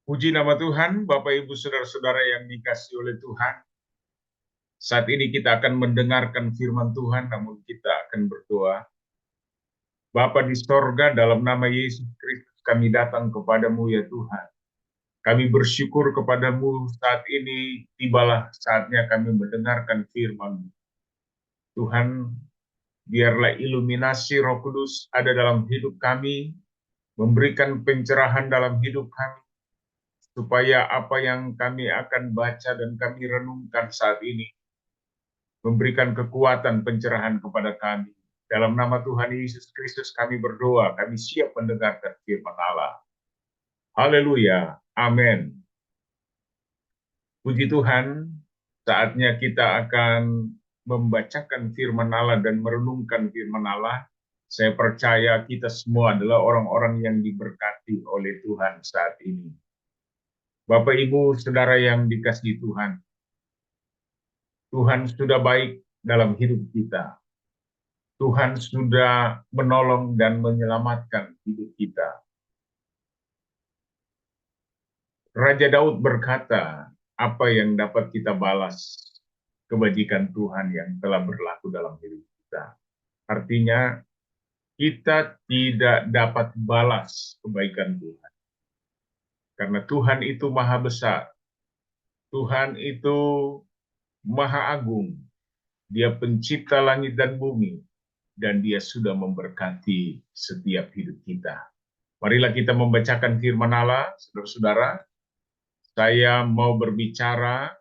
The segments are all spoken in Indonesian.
Puji nama Tuhan, Bapak Ibu Saudara-saudara yang dikasihi oleh Tuhan. Saat ini kita akan mendengarkan firman Tuhan, namun kita akan berdoa. Bapa di sorga, dalam nama Yesus Kristus kami datang kepadamu ya Tuhan. Kami bersyukur kepadamu saat ini, tibalah saatnya kami mendengarkan firman. Tuhan, biarlah iluminasi Roh Kudus ada dalam hidup kami, memberikan pencerahan dalam hidup kami, supaya apa yang kami akan baca dan kami renungkan saat ini memberikan kekuatan pencerahan kepada kami. Dalam nama Tuhan Yesus Kristus kami berdoa, kami siap mendengarkan firman Allah. Haleluya, amin. Puji Tuhan, saatnya kita akan membacakan firman Allah dan merenungkan firman Allah. Saya percaya kita semua adalah orang-orang yang diberkati oleh Tuhan saat ini. Bapak, Ibu, Saudara yang dikasihi Tuhan, Tuhan sudah baik dalam hidup kita. Tuhan sudah menolong dan menyelamatkan hidup kita. Raja Daud berkata, apa yang dapat kita balas kebajikan Tuhan yang telah berlaku dalam hidup kita. Artinya, kita tidak dapat balas kebaikan Tuhan. Karena Tuhan itu maha besar. Tuhan itu maha agung. Dia pencipta langit dan bumi. Dan dia sudah memberkati setiap hidup kita. Marilah kita membacakan firman Allah, saudara-saudara. Saya mau berbicara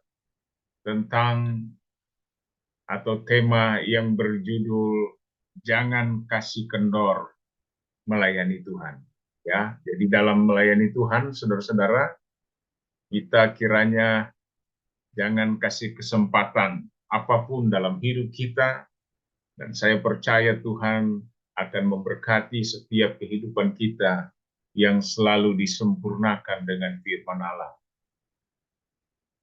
tentang atau tema yang berjudul Jangan Kasih Kendor Melayani Tuhan. Ya, jadi dalam melayani Tuhan, saudara-saudara, kita kiranya jangan kasih kesempatan apapun dalam hidup kita. Dan saya percaya Tuhan akan memberkati setiap kehidupan kita yang selalu disempurnakan dengan firman Allah.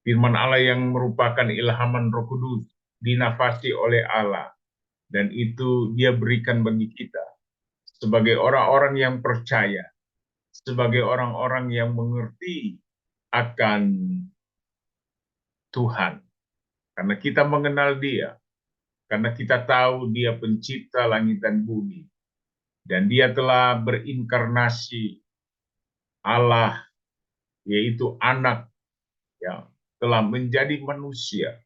Firman Allah yang merupakan ilhaman Roh Kudus, dinafasi oleh Allah. Dan itu dia berikan bagi kita. Sebagai orang-orang yang percaya, sebagai orang-orang yang mengerti akan Tuhan. Karena kita mengenal dia. Karena kita tahu dia pencipta langit dan bumi. Dan dia telah berinkarnasi Allah, yaitu anak yang telah menjadi manusia.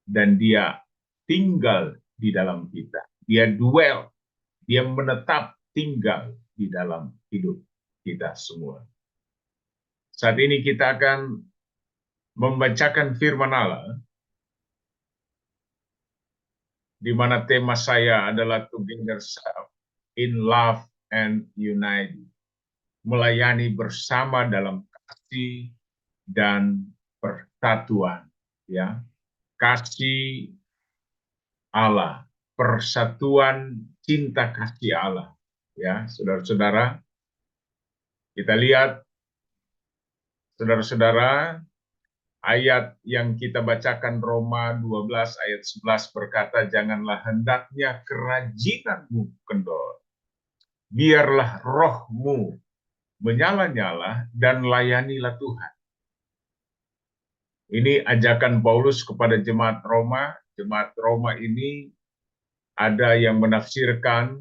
Dan dia tinggal di dalam kita. Dia dwell, dia menetap tinggal di dalam hidup kita semua. Saat ini kita akan membacakan firman Allah, di mana tema saya adalah together in love and unity. Melayani bersama dalam kasih dan persatuan, ya. Kasih Allah, persatuan cinta kasih Allah, ya, saudara-saudara. Kita lihat, saudara-saudara, ayat yang kita bacakan Roma 12 ayat 11 berkata, janganlah hendaknya kerajinanmu kendor. Biarlah rohmu menyala-nyala dan layanilah Tuhan. Ini ajakan Paulus kepada jemaat Roma. Jemaat Roma ini ada yang menafsirkan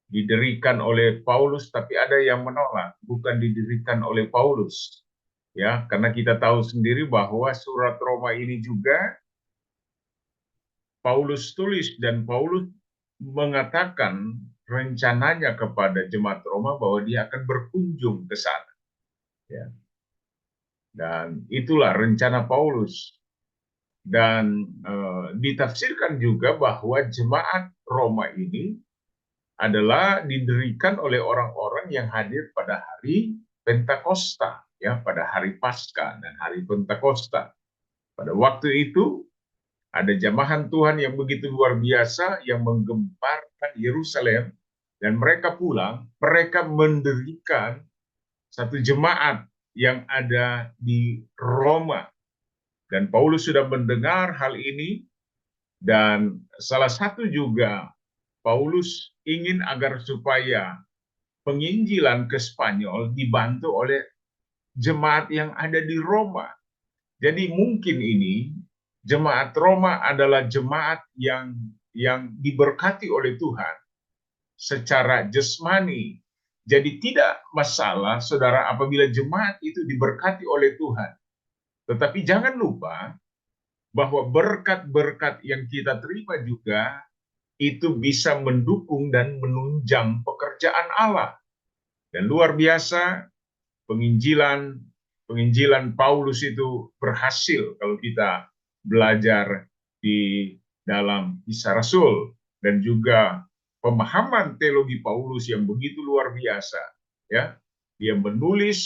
didirikan oleh Paulus, tapi ada yang menolak, bukan didirikan oleh Paulus. Ya, karena kita tahu sendiri bahwa surat Roma ini juga Paulus tulis dan Paulus mengatakan rencananya kepada jemaat Roma bahwa dia akan berkunjung ke sana. Ya. Dan itulah rencana Paulus. Dan ditafsirkan juga bahwa jemaat Roma ini adalah didirikan oleh orang-orang yang hadir pada hari Pentakosta, ya, pada hari Paskah dan hari Pentakosta. Pada waktu itu ada jamahan Tuhan yang begitu luar biasa yang menggemparkan Yerusalem, dan mereka pulang, mereka mendirikan satu jemaat yang ada di Roma. Dan Paulus sudah mendengar hal ini, dan salah satu juga Paulus ingin agar supaya penginjilan ke Spanyol dibantu oleh jemaat yang ada di Roma. Jadi mungkin ini jemaat Roma adalah jemaat yang diberkati oleh Tuhan secara jasmani. Jadi tidak masalah, saudara, apabila jemaat itu diberkati oleh Tuhan. Tetapi jangan lupa bahwa berkat-berkat yang kita terima juga itu bisa mendukung dan menunjang pekerjaan Allah. Dan luar biasa, penginjilan penginjilan Paulus itu berhasil kalau kita belajar di dalam Kisah Rasul, dan juga pemahaman teologi Paulus yang begitu luar biasa, ya. Dia menulis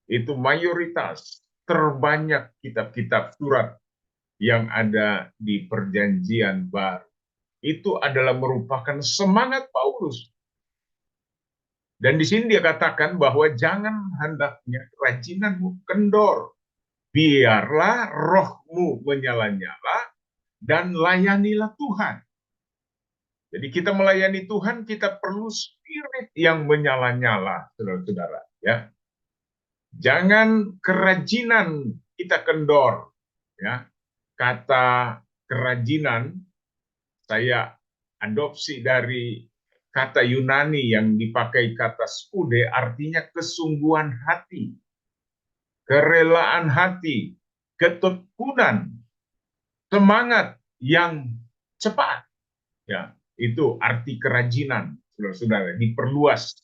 itu mayoritas terbanyak kitab-kitab surat yang ada di Perjanjian Baru. Itu adalah merupakan semangat Paulus. Dan di sini dia katakan bahwa jangan hendaknya kerajinanmu kendor. Biarlah rohmu menyala-nyala dan layanilah Tuhan. Jadi kita melayani Tuhan, kita perlu spirit yang menyala-nyala, saudara-saudara. Ya, jangan kerajinan kita kendor. Ya, kata kerajinan saya adopsi dari kata Yunani yang dipakai kata skude, artinya kesungguhan hati, kerelaan hati, ketekunan, semangat yang cepat. Ya, itu arti kerajinan, saudara-saudara. Diperluas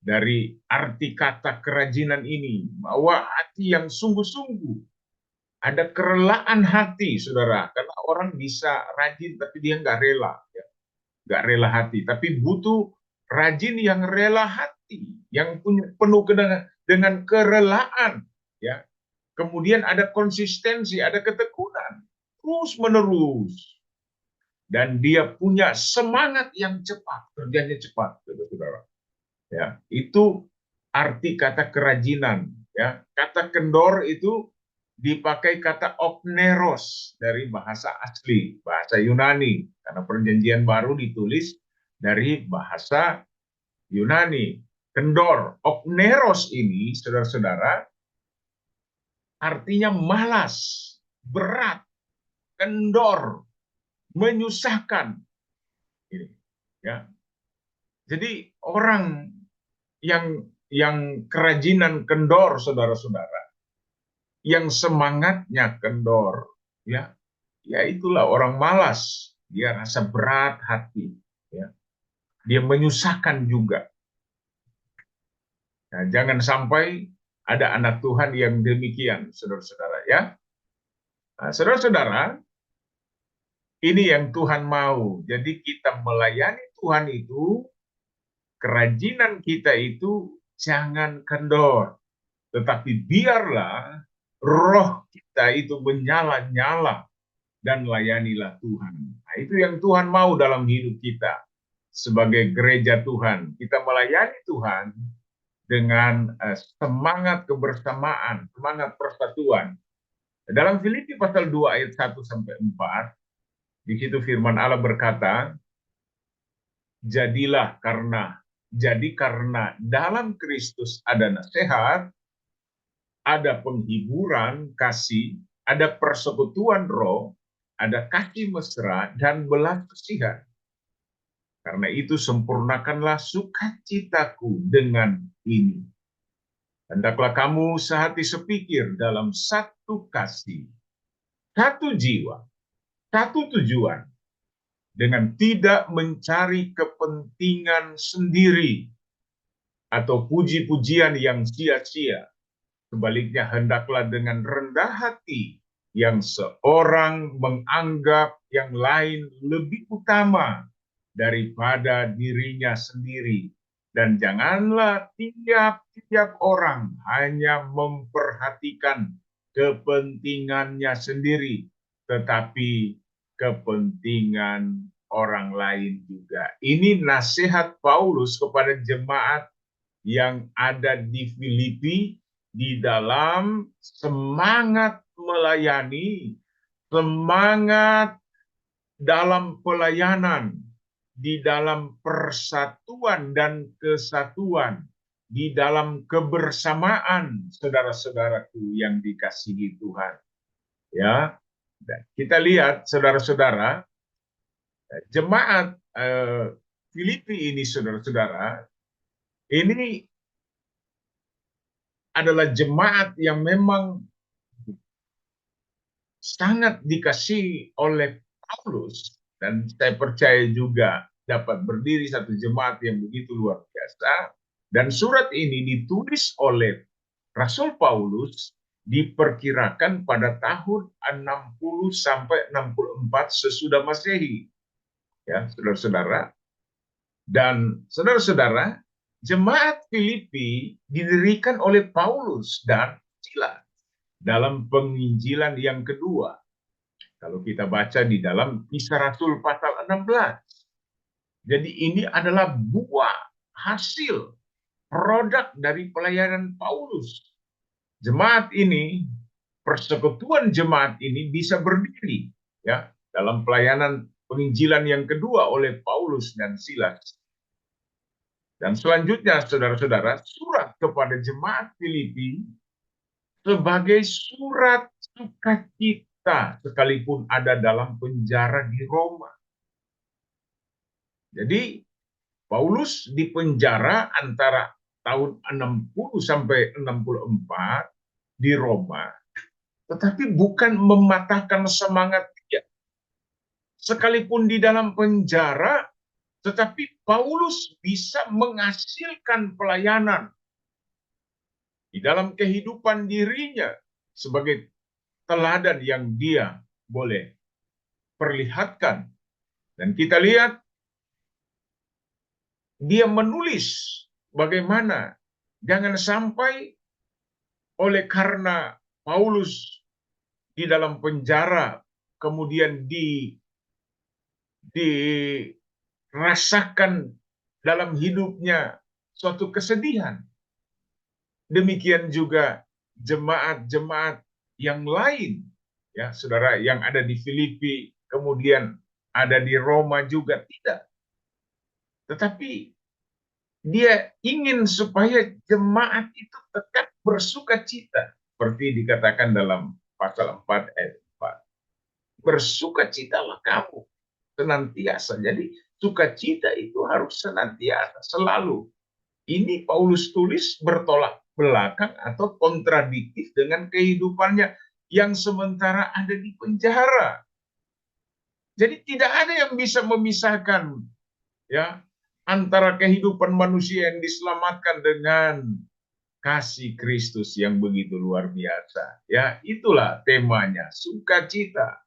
dari arti kata kerajinan ini, bahwa hati yang sungguh-sungguh, ada kerelaan hati, saudara. Karena orang bisa rajin tapi dia nggak rela, ya. Nggak rela hati, tapi butuh rajin yang rela hati, yang punya penuh dengan kerelaan, ya. Kemudian ada konsistensi, ada ketekunan, terus menerus, dan dia punya semangat yang cepat, kerjanya cepat, saudara. Ya, itu arti kata kerajinan. Ya, kata kendor itu dipakai kata okneros dari bahasa asli, bahasa Yunani, karena Perjanjian Baru ditulis dari bahasa Yunani. Kendor, okneros ini, saudara-saudara, artinya malas, berat, kendor, menyusahkan. Ini, ya. Jadi orang yang kerajinan kendor, saudara-saudara, yang semangatnya kendor, ya, ya itulah orang malas. Dia rasa berat hati, ya. Dia menyusahkan juga. Nah, jangan sampai ada anak Tuhan yang demikian, saudara-saudara, ya. Nah, saudara-saudara, ini yang Tuhan mau. Jadi kita melayani Tuhan itu, kerajinan kita itu jangan kendor, tetapi biarlah roh kita itu menyala-nyala dan layanilah Tuhan. Nah, itu yang Tuhan mau dalam hidup kita sebagai gereja Tuhan. Kita melayani Tuhan dengan semangat kebersamaan, semangat persatuan. Dalam Filipi pasal 2 ayat 1 sampai 4, di situ firman Allah berkata, jadi karena dalam Kristus ada nasihat, ada penghiburan kasih, ada persekutuan roh, ada kasih mesra dan belas kasihan. Karena itu sempurnakanlah sukacitaku dengan ini. Hendaklah kamu sehati sepikir dalam satu kasih, satu jiwa, satu tujuan, dengan tidak mencari kepentingan sendiri atau puji-pujian yang sia-sia. Sebaliknya, hendaklah dengan rendah hati yang seorang menganggap yang lain lebih utama daripada dirinya sendiri. Dan janganlah tiap-tiap orang hanya memperhatikan kepentingannya sendiri, tetapi kepentingan orang lain juga. Ini nasihat Paulus kepada jemaat yang ada di Filipi, di dalam semangat melayani, semangat dalam pelayanan, di dalam persatuan dan kesatuan, di dalam kebersamaan saudara-saudaraku yang dikasihi Tuhan. Ya, dan kita lihat saudara-saudara, jemaat Filipi ini saudara-saudara, ini adalah jemaat yang memang sangat dikasihi oleh Paulus, dan saya percaya juga dapat berdiri satu jemaat yang begitu luar biasa. Dan surat ini ditulis oleh Rasul Paulus diperkirakan pada tahun 60 sampai 64 sesudah Masehi. Ya, saudara-saudara. Dan saudara-saudara, jemaat Filipi didirikan oleh Paulus dan Silas dalam penginjilan yang kedua. Kalau kita baca di dalam Kisah Rasul pasal 16. Jadi ini adalah buah hasil produk dari pelayanan Paulus. Jemaat ini, persekutuan jemaat ini bisa berdiri ya dalam pelayanan penginjilan yang kedua oleh Paulus dan Silas. Dan selanjutnya saudara-saudara, surat kepada jemaat Filipi sebagai surat sukacita sekalipun ada dalam penjara di Roma. Jadi Paulus di penjara antara tahun 60 sampai 64 di Roma, tetapi bukan mematahkan semangat dia. Sekalipun di dalam penjara, tetapi Paulus bisa menghasilkan pelayanan di dalam kehidupan dirinya sebagai teladan yang dia boleh perlihatkan. Dan kita lihat dia menulis bagaimana jangan sampai oleh karena Paulus di dalam penjara kemudian dirasakan dalam hidupnya suatu kesedihan. Demikian juga jemaat-jemaat yang lain, ya saudara, yang ada di Filipi, kemudian ada di Roma juga tidak. Tetapi dia ingin supaya jemaat itu tetap bersuka cita. Seperti dikatakan dalam pasal 4 ayat 4. Bersukacitalah kamu senantiasa. Jadi sukacita itu harus senantiasa, selalu. Ini Paulus tulis bertolak belakang atau kontradiktif dengan kehidupannya yang sementara ada di penjara. Jadi tidak ada yang bisa memisahkan ya antara kehidupan manusia yang diselamatkan dengan kasih Kristus yang begitu luar biasa. Ya, itulah temanya, sukacita.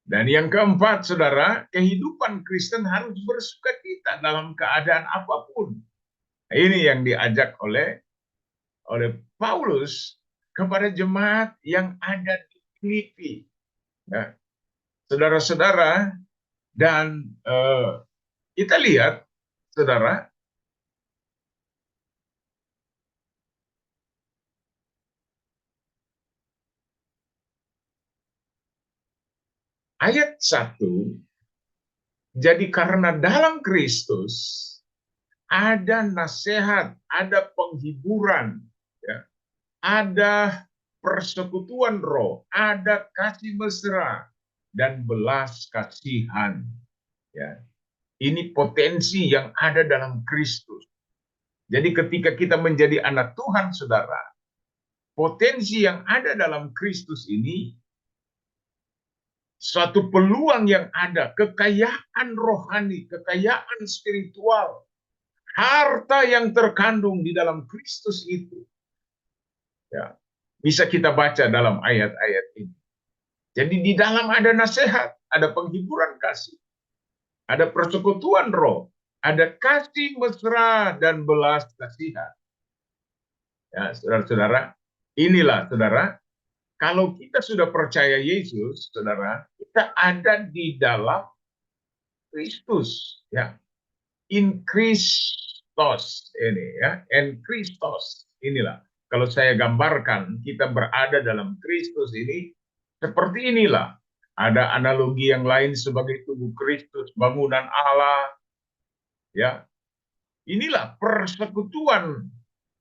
Dan yang keempat, saudara, kehidupan Kristen harus bersukacita dalam keadaan apapun. Nah, ini yang diajak oleh Paulus kepada jemaat yang ada di Filipi. Ya, saudara-saudara, dan kita lihat, saudara, ayat 1, jadi karena dalam Kristus ada nasihat, ada penghiburan, ya, ada persekutuan roh, ada kasih mesra, dan belas kasihan. Ya. Ini potensi yang ada dalam Kristus. Jadi ketika kita menjadi anak Tuhan, saudara, potensi yang ada dalam Kristus ini, suatu peluang yang ada, kekayaan rohani, kekayaan spiritual, harta yang terkandung di dalam Kristus itu. Ya, bisa kita baca dalam ayat-ayat ini. Jadi di dalam ada nasihat, ada penghiburan kasih, ada persekutuan roh, ada kasih mesra dan belas kasihan. Ya, saudara-saudara, inilah saudara, kalau kita sudah percaya Yesus, saudara, kita ada di dalam Kristus, ya. In Christos ini ya, in Christos inilah. Kalau saya gambarkan kita berada dalam Kristus ini seperti inilah. Ada analogi yang lain sebagai tubuh Kristus, bangunan Allah, ya. Inilah persekutuan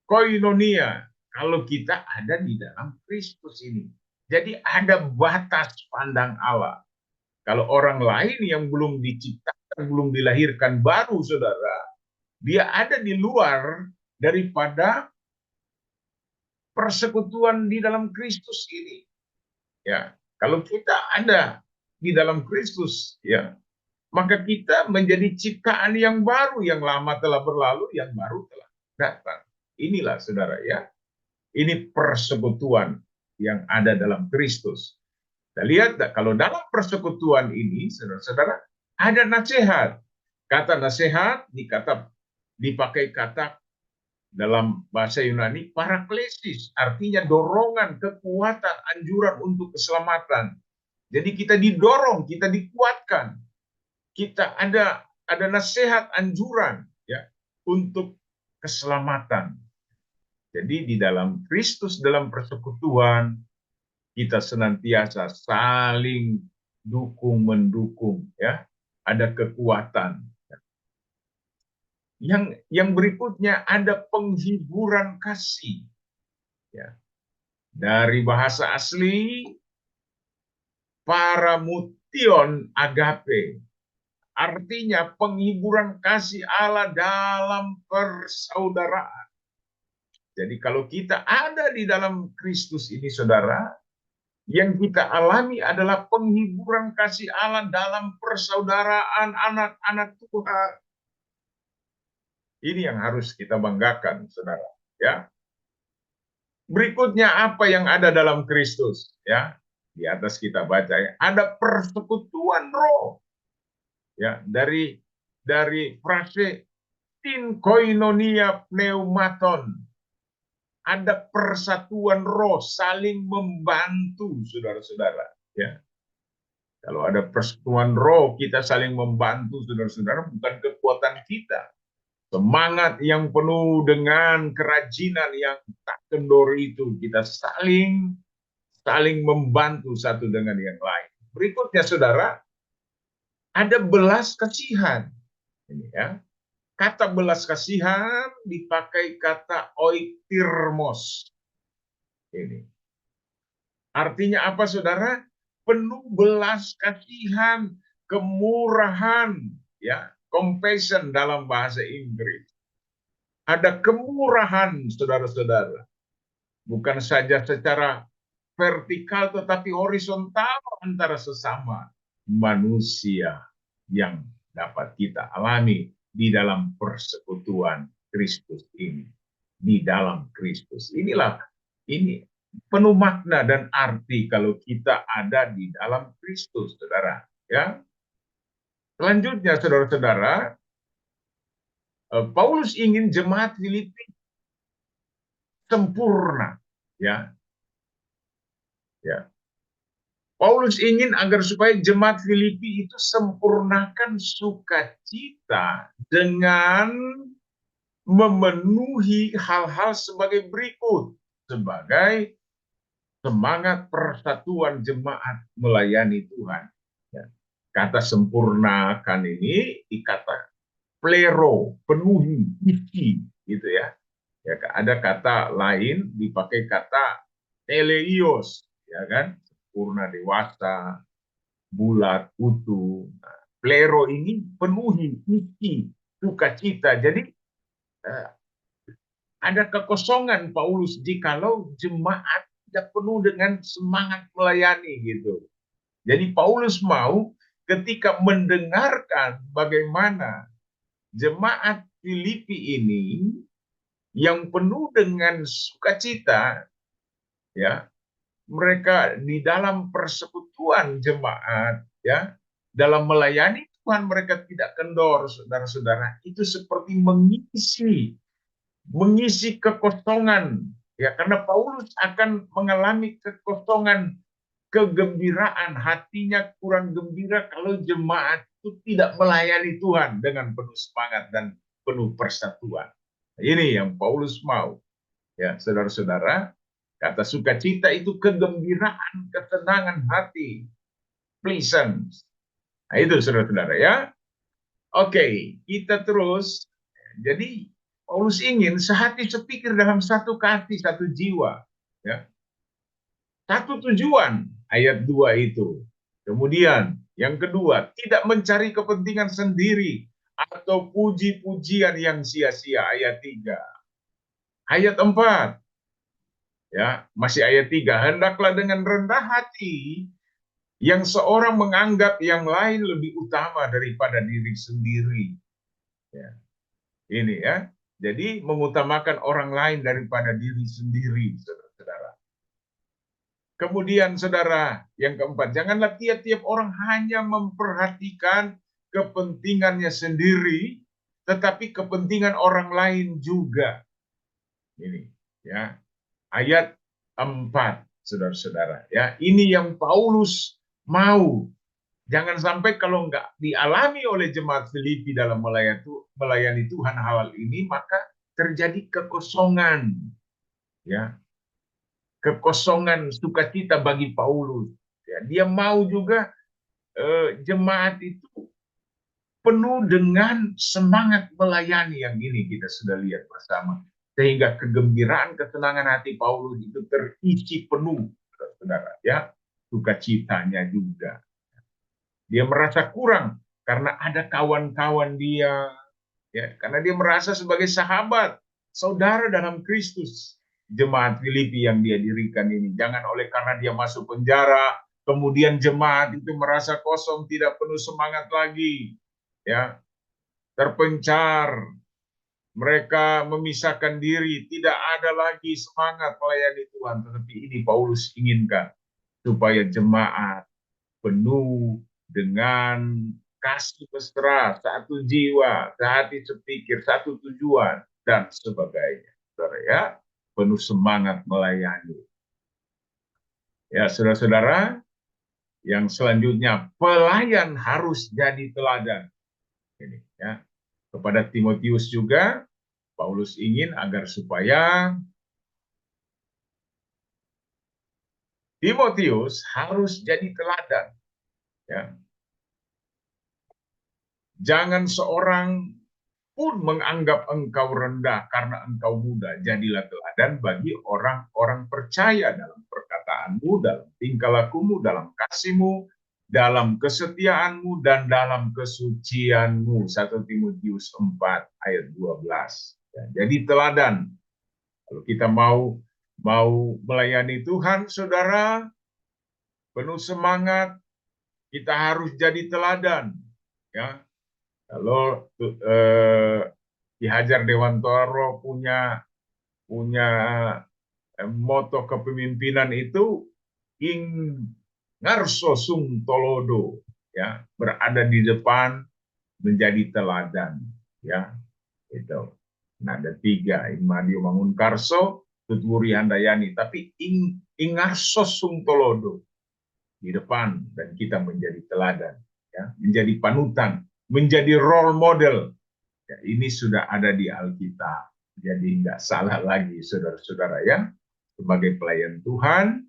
koinonia kalau kita ada di dalam Kristus ini. Jadi ada batas pandang Allah. Kalau orang lain yang belum diciptakan, belum dilahirkan baru, saudara, dia ada di luar daripada persekutuan di dalam Kristus ini. Ya, kalau kita ada di dalam Kristus, ya, maka kita menjadi ciptaan yang baru, yang lama telah berlalu, yang baru telah datang. Inilah saudara ya, ini persekutuan yang ada dalam Kristus. Kita lihat kalau dalam persekutuan ini, saudara-saudara, ada nasihat. Kata nasihat dipakai kata dalam bahasa Yunani paraklesis, artinya dorongan, kekuatan, anjuran untuk keselamatan. Jadi kita didorong, kita dikuatkan, kita ada nasihat, anjuran ya untuk keselamatan. Jadi di dalam Kristus, dalam persekutuan, kita senantiasa saling dukung mendukung ya, ada kekuatan. Yang berikutnya ada penghiburan kasih. Ya. Dari bahasa asli paramution agape, artinya penghiburan kasih Allah dalam persaudaraan. Jadi kalau kita ada di dalam Kristus ini, saudara, yang kita alami adalah penghiburan kasih Allah dalam persaudaraan anak-anak Tuhan. Ini yang harus kita banggakan, saudara. Ya. Berikutnya apa yang ada dalam Kristus? Ya, di atas kita baca ya, ada persekutuan roh. Ya, dari frase tin koinonia pneumaton. Ada persatuan roh, saling membantu, saudara-saudara. Ya, kalau ada persatuan roh, kita saling membantu, saudara-saudara, bukan kekuatan kita. Semangat yang penuh dengan kerajinan yang tak kendor itu, kita saling membantu satu dengan yang lain. Berikutnya, saudara, ada belas kasihan. Ini ya, kata belas kasihan dipakai kata oiktirmos. Ini artinya apa, saudara? Penuh belas kasihan, kemurahan, ya, compassion dalam bahasa Inggris. Ada kemurahan, saudara-saudara. Bukan saja secara vertikal, tetapi horizontal antara sesama manusia yang dapat kita alami di dalam persekutuan Kristus ini. Di dalam Kristus. Inilah, ini penuh makna dan arti kalau kita ada di dalam Kristus, saudara. Ya. Selanjutnya, saudara-saudara, Paulus ingin jemaat Filipi sempurna, ya. Ya. Paulus ingin agar supaya jemaat Filipi itu sempurnakan sukacita dengan memenuhi hal-hal sebagai berikut, sebagai semangat persatuan jemaat melayani Tuhan. Ya. Kata sempurnakan ini dikata plero, penuhi, isi, gitu ya. Ya, ada kata lain dipakai kata teleios, ya kan? Sempurna, dewasa, bulat, utuh. Nah, plero ini penuhi, isi, sukacita. Jadi ada kekosongan Paulus jikalau jemaat tidak penuh dengan semangat melayani gitu. Jadi Paulus mau ketika mendengarkan bagaimana jemaat Filipi ini yang penuh dengan sukacita, ya, mereka di dalam persekutuan jemaat, ya, dalam melayani Tuhan mereka tidak kendor, saudara-saudara. Itu seperti mengisi kekosongan, ya, karena Paulus akan mengalami kekosongan kegembiraan, hatinya kurang gembira kalau jemaat itu tidak melayani Tuhan dengan penuh semangat dan penuh persatuan. Ini yang Paulus mau, ya, saudara-saudara. Kata sukacita itu kegembiraan, ketenangan hati, pleasant. Nah, itu saudara-saudara ya. Oke, kita terus Jadi Paulus ingin sehati sepikir dalam satu kasih, satu jiwa. Ya. Satu tujuan, ayat 2 itu. Kemudian yang kedua, tidak mencari kepentingan sendiri atau puji-pujian yang sia-sia, ayat 3. Ayat 4, ya, masih ayat 3. Hendaklah dengan rendah hati yang seorang menganggap yang lain lebih utama daripada diri sendiri. Ya. Ini ya. Jadi mengutamakan orang lain daripada diri sendiri, saudara-saudara. Kemudian saudara, yang keempat, janganlah tiap-tiap orang hanya memperhatikan kepentingannya sendiri, tetapi kepentingan orang lain juga. Ini ya, ayat 4, saudara-saudara. Ya, ini yang Paulus mau. Jangan sampai kalau nggak dialami oleh jemaat Filipi dalam melayani Tuhan hal ini, maka terjadi kekosongan. Ya, kekosongan sukacita bagi Paulus. Ya, dia mau juga jemaat itu penuh dengan semangat melayani yang ini kita sudah lihat bersama. Sehingga kegembiraan, ketenangan hati Paulus itu terisi penuh, saudara. Ya, sukacitanya juga. Dia merasa kurang karena ada kawan-kawan dia, ya, karena dia merasa sebagai sahabat, saudara dalam Kristus. Jemaat Filipi yang dia dirikan ini, jangan oleh karena dia masuk penjara, kemudian jemaat itu merasa kosong, tidak penuh semangat lagi, ya, terpencar, mereka memisahkan diri, tidak ada lagi semangat melayani Tuhan. Tetapi ini Paulus inginkan supaya jemaat penuh dengan kasih mesra, satu jiwa, sehati sepikir, satu tujuan, dan sebagainya. Saudara ya, penuh semangat melayani. Ya, saudara-saudara, yang selanjutnya, pelayan harus jadi teladan. Ini ya. Kepada Timotius juga, Paulus ingin agar supaya Timotius harus jadi teladan. Ya. Jangan seorang pun menganggap engkau rendah karena engkau muda. Jadilah teladan bagi orang-orang percaya dalam perkataanmu, dalam tingkah lakumu, dalam kasihmu, dalam kesetiaanmu, dan dalam kesucianmu. 1 Timotius 4 ayat 12. Ya, jadi teladan. Kalau kita mau melayani Tuhan, saudara, penuh semangat, kita harus jadi teladan. Ya, kalau Ki Hajar Dewantoro punya moto kepemimpinan itu ing ngarso sung tolodo, ya, berada di depan, menjadi teladan, ya, itu. Nah, ada 3, ing madio mangun karso, tuturi handayani, tapi ing ngarso sung tolodo, di depan, dan kita menjadi teladan, ya, menjadi panutan, menjadi role model. Ya, ini sudah ada di Alkitab, jadi nggak salah lagi, saudara-saudara ya. Sebagai pelayan Tuhan,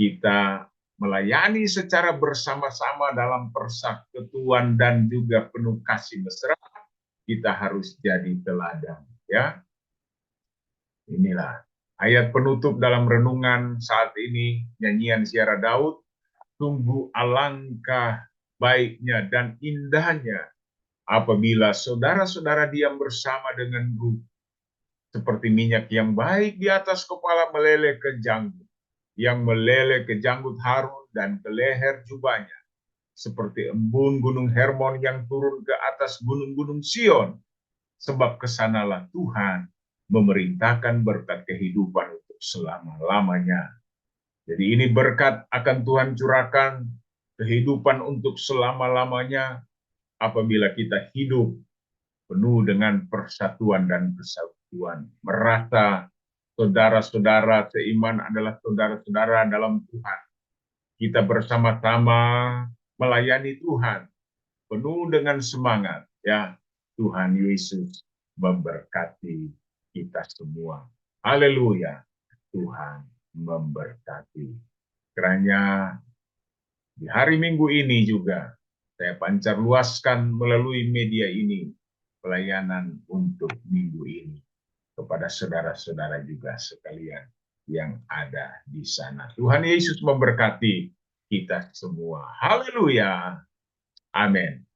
kita melayani secara bersama-sama dalam persekutuan dan juga penuh kasih mesra. Kita harus jadi teladan, ya. Inilah ayat penutup dalam renungan saat ini, nyanyian Ziarah Daud. Sungguh alangkah baiknya dan indahnya apabila saudara-saudara diam bersama dengan ruh, seperti minyak yang baik di atas kepala meleleh ke janggut, yang meleleh ke janggut Harun dan ke leher jubahnya, seperti embun gunung Hermon yang turun ke atas gunung-gunung Sion, sebab kesanalah Tuhan memerintahkan berkat kehidupan untuk selama-lamanya. Jadi ini berkat akan Tuhan curahkan, kehidupan untuk selama-lamanya apabila kita hidup penuh dengan persatuan dan kesatuan. Merasa saudara-saudara seiman adalah saudara-saudara dalam Tuhan. Kita bersama-sama melayani Tuhan, penuh dengan semangat. Ya, Tuhan Yesus memberkati kita semua. Haleluya, Tuhan memberkati. Kiranya di hari Minggu ini juga saya pancar luaskan melalui media ini pelayanan untuk minggu ini kepada saudara-saudara juga sekalian yang ada di sana. Tuhan Yesus memberkati kita semua. Haleluya. Amin.